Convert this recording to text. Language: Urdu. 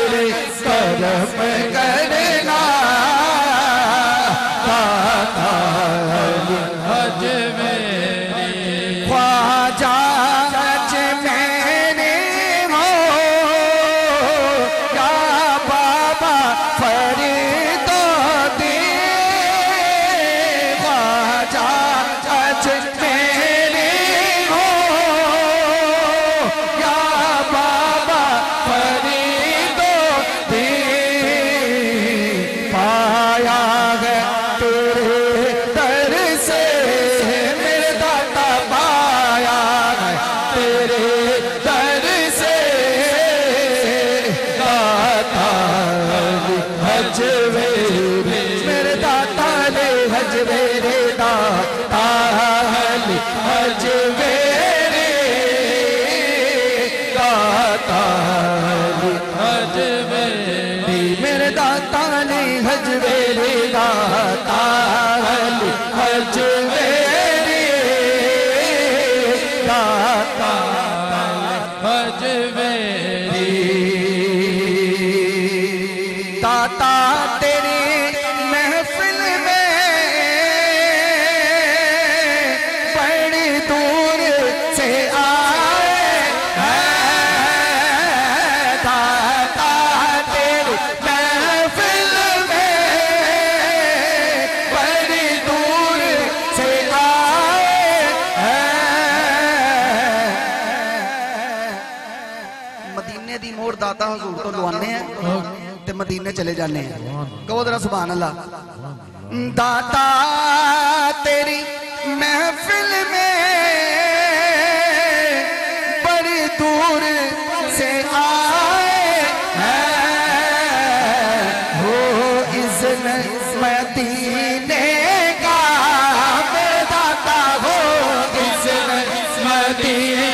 میرے کرم کرنا داتا علی حج میری خواجہ حج میرے ہو یا بابا فرید خواجہ حج میرے ہو یا بابا فرید پایا ہے تیرے در سے میرے داتا پایا ہے تیرے در سے داتا علی حج میرے میرے داتا علی حج میرے داتا علی حج میرے داتا علی حج میرے میرے داتا علی حج میرے داتا علی حج میرے داتا علی حج میری داتا تیری محفل میں بڑی دور سے آئے ہیں داتا تیری محفل میں بڑی دور سے آئے ہیں مدینے دی موڑ داتا حضور تو لوانے ہیں تے مدینے چلے جانے ہیں کہو ذرا سبحان اللہ داتا تیری محفل میں بڑی دور سے آئے ہیں ہو اذن مدینے کا میرے داتا ہو اذن مدینے